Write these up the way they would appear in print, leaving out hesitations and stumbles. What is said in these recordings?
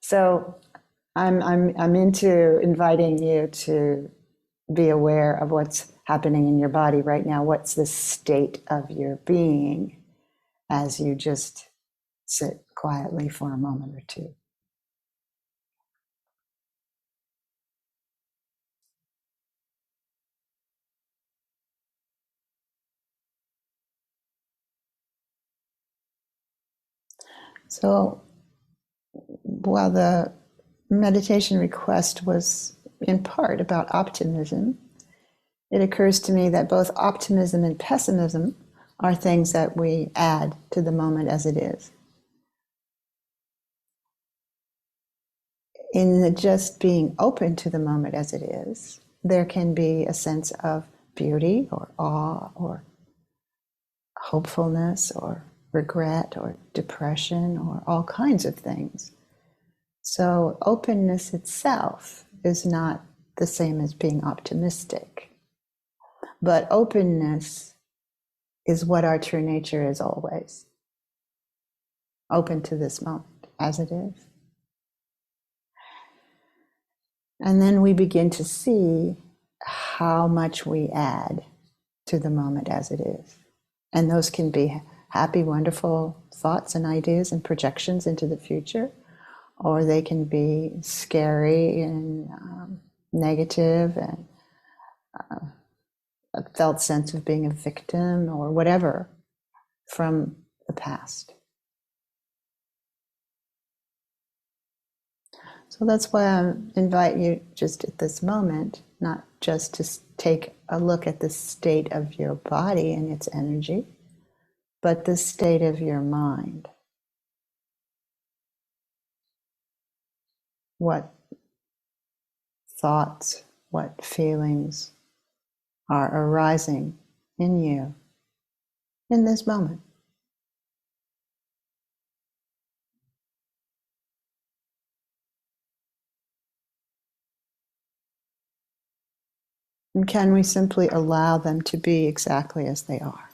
So I'm into inviting you to be aware of what's happening in your body right now. What's the state of your being as you just sit quietly for a moment or two. So while the meditation request was in part about optimism, it occurs to me that both optimism and pessimism are things that we add to the moment as it is. In the just being open to the moment as it is, there can be a sense of beauty or awe or hopefulness or regret or depression or all kinds of things. So openness itself is not the same as being optimistic. But openness is what our true nature is always. Open to this moment as it is. And then we begin to see how much we add to the moment as it is. And those can be happy, wonderful thoughts and ideas and projections into the future, or they can be scary and negative and a felt sense of being a victim or whatever from the past. So that's why I invite you just at this moment, not just to take a look at the state of your body and its energy, but the state of your mind. What thoughts, what feelings are arising in you in this moment. And can we simply allow them to be exactly as they are?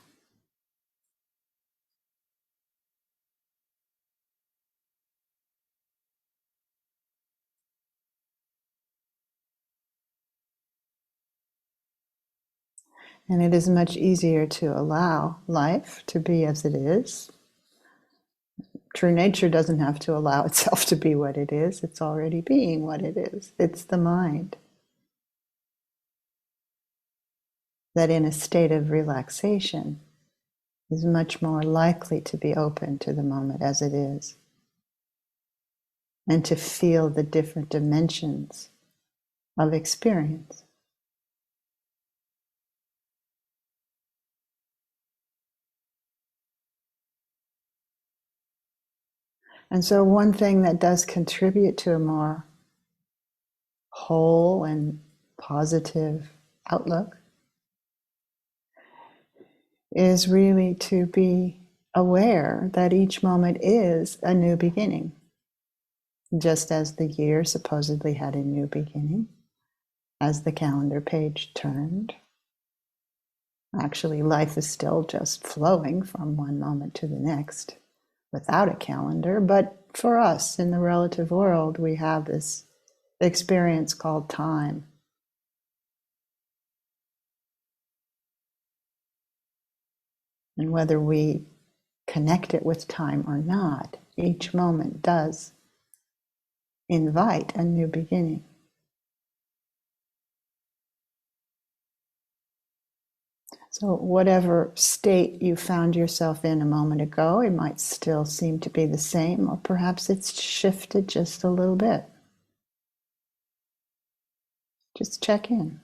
And it is much easier to allow life to be as it is. True nature doesn't have to allow itself to be what it is. It's already being what it is. It's the mind that in a state of relaxation is much more likely to be open to the moment as it is and to feel the different dimensions of experience. And so one thing that does contribute to a more whole and positive outlook is really to be aware that each moment is a new beginning. Just as the year supposedly had a new beginning, as the calendar page turned. Actually, life is still just flowing from one moment to the next without a calendar, but for us in the relative world, we have this experience called time. And whether we connect it with time or not, each moment does invite a new beginning. So whatever state you found yourself in a moment ago, it might still seem to be the same, or perhaps it's shifted just a little bit. Just check in.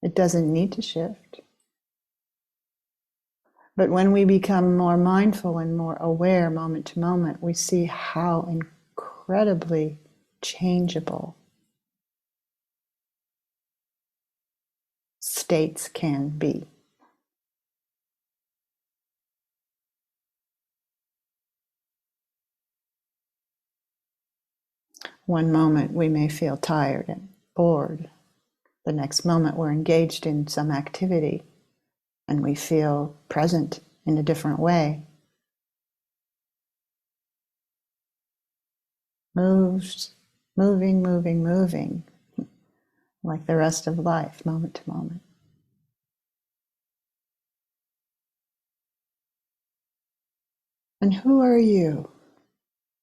It doesn't need to shift. But when we become more mindful and more aware moment to moment, we see how incredibly changeable states can be. One moment we may feel tired and bored. The next moment we're engaged in some activity and we feel present in a different way. moves, moving, moving, moving, like the rest of life, moment to moment. And who are you?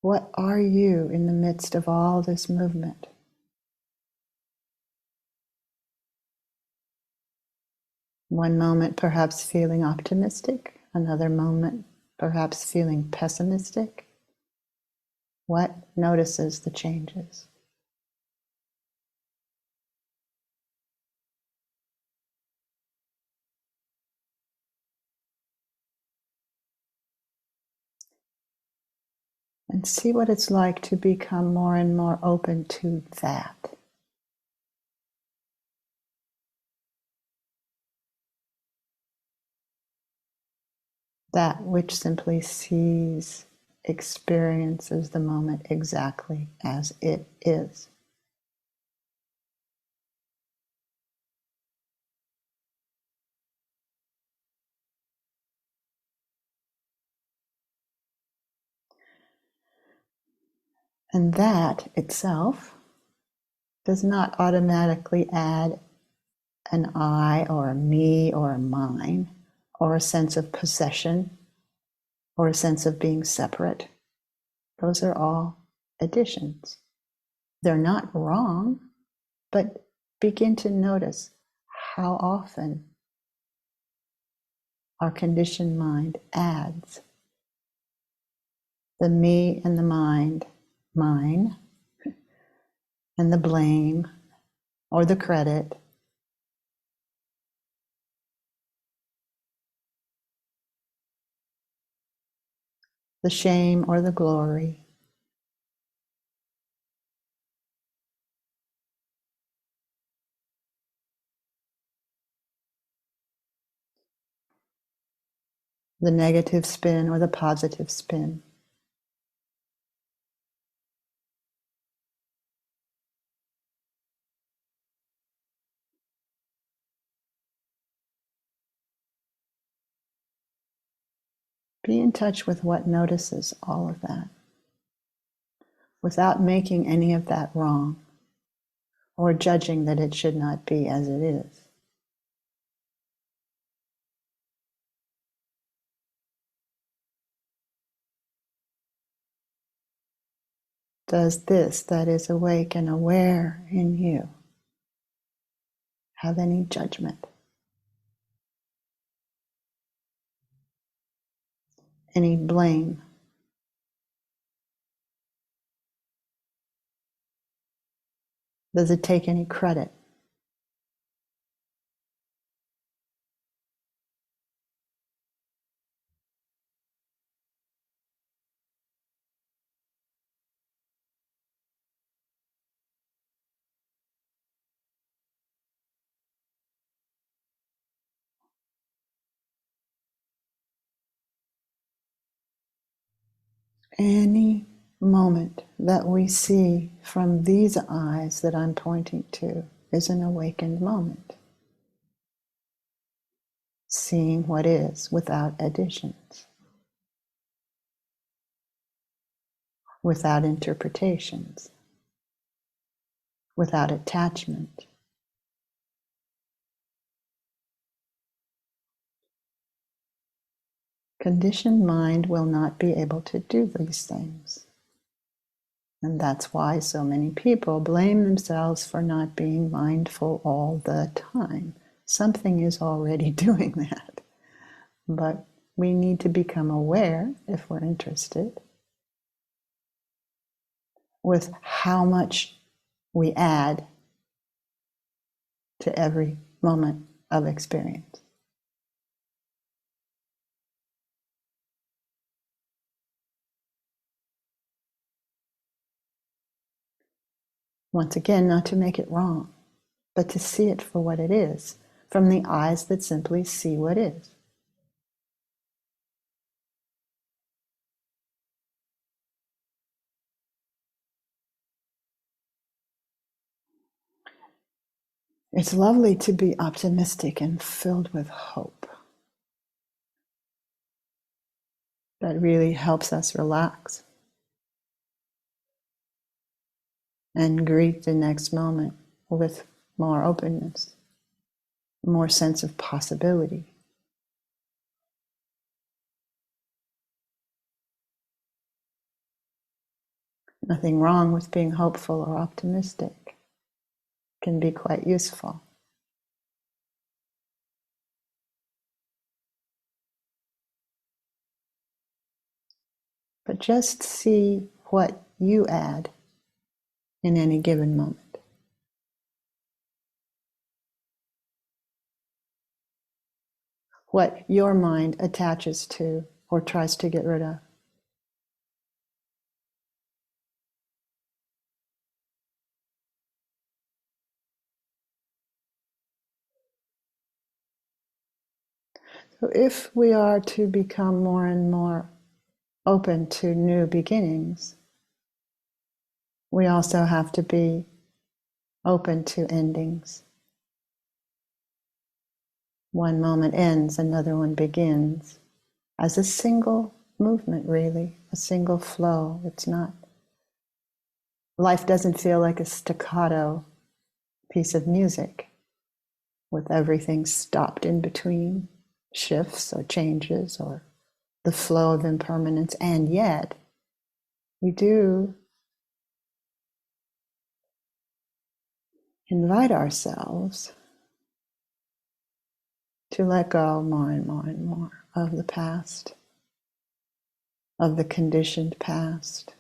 What are you in the midst of all this movement? One moment perhaps feeling optimistic, another moment perhaps feeling pessimistic. What notices the changes? And see what it's like to become more and more open to that. That which simply sees, experiences the moment exactly as it is. And that itself does not automatically add an I or a me or a mine or a sense of possession or a sense of being separate. Those are all additions. They're not wrong, but begin to notice how often our conditioned mind adds the me and the mind, mine, and the blame or the credit, the shame or the glory. The negative spin or the positive spin. Be in touch with what notices all of that without making any of that wrong or judging that it should not be as it is. Does this that is awake and aware in you have any judgment? Any blame? Does it take any credit? Any moment that we see from these eyes that I'm pointing to is an awakened moment. Seeing what is without additions, without interpretations, without attachment. Conditioned mind will not be able to do these things. And that's why so many people blame themselves for not being mindful all the time. Something is already doing that. But we need to become aware, if we're interested, with how much we add to every moment of experience. Once again, not to make it wrong, but to see it for what it is, from the eyes that simply see what is. It's lovely to be optimistic and filled with hope. That really helps us relax. and greet the next moment with more openness, more sense of possibility. Nothing wrong with being hopeful or optimistic. It can be quite useful. But just see what you add in any given moment. What your mind attaches to or tries to get rid of. So if we are to become more and more open to new beginnings, we also have to be open to endings. One moment ends, another one begins, as a single movement, really, a single flow. It's not, life doesn't feel like a staccato piece of music with everything stopped in between, shifts or changes or the flow of impermanence. And yet, we do invite ourselves to let go more and more and more of the past, of the conditioned past,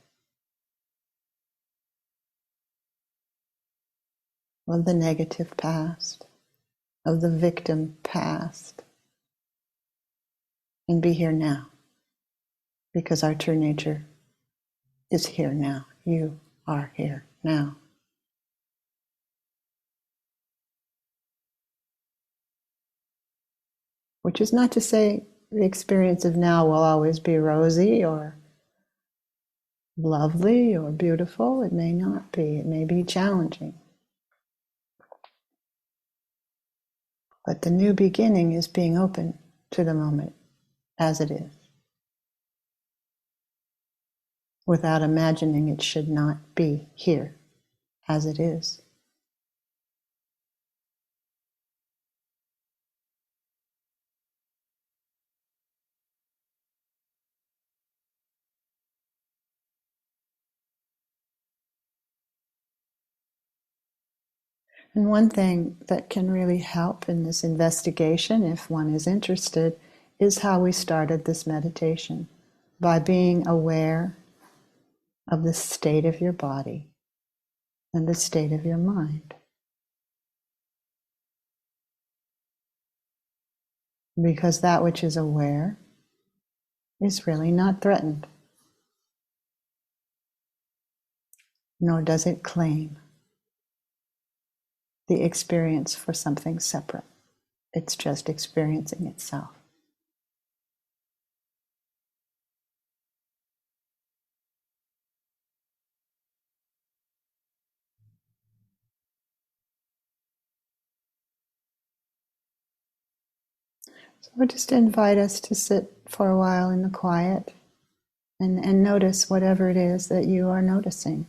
of the negative past, of the victim past, and be here now, because our true nature is here now. You are here now. Which is not to say the experience of now will always be rosy or lovely or beautiful. It may not be. It may be challenging. But the new beginning is being open to the moment as it is, without imagining it should not be here as it is. And one thing that can really help in this investigation, if one is interested, is how we started this meditation, by being aware of the state of your body and the state of your mind. Because that which is aware is really not threatened, nor does it claim the experience for something separate. It's just experiencing itself. So I just invite us to sit for a while in the quiet and notice whatever it is that you are noticing.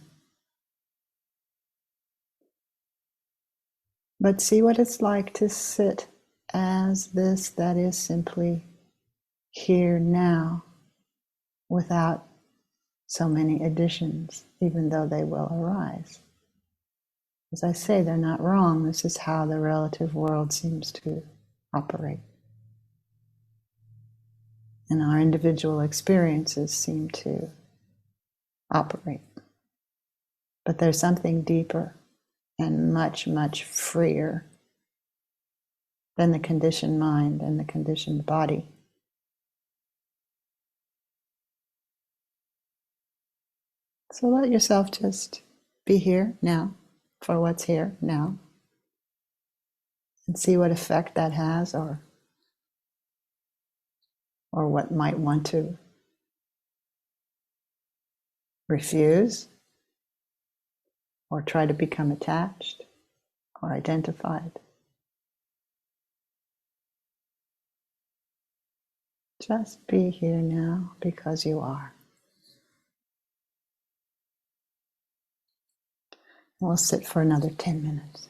But see what it's like to sit as this that is simply here now, without so many additions, even though they will arise. As I say, they're not wrong. This is how the relative world seems to operate. And our individual experiences seem to operate. But there's something deeper and much, much freer than the conditioned mind and the conditioned body. So let yourself just be here now for what's here now, and see what effect that has, or what might want to refuse, or try to become attached or identified. Just be here now because you are. We'll sit for another 10 minutes.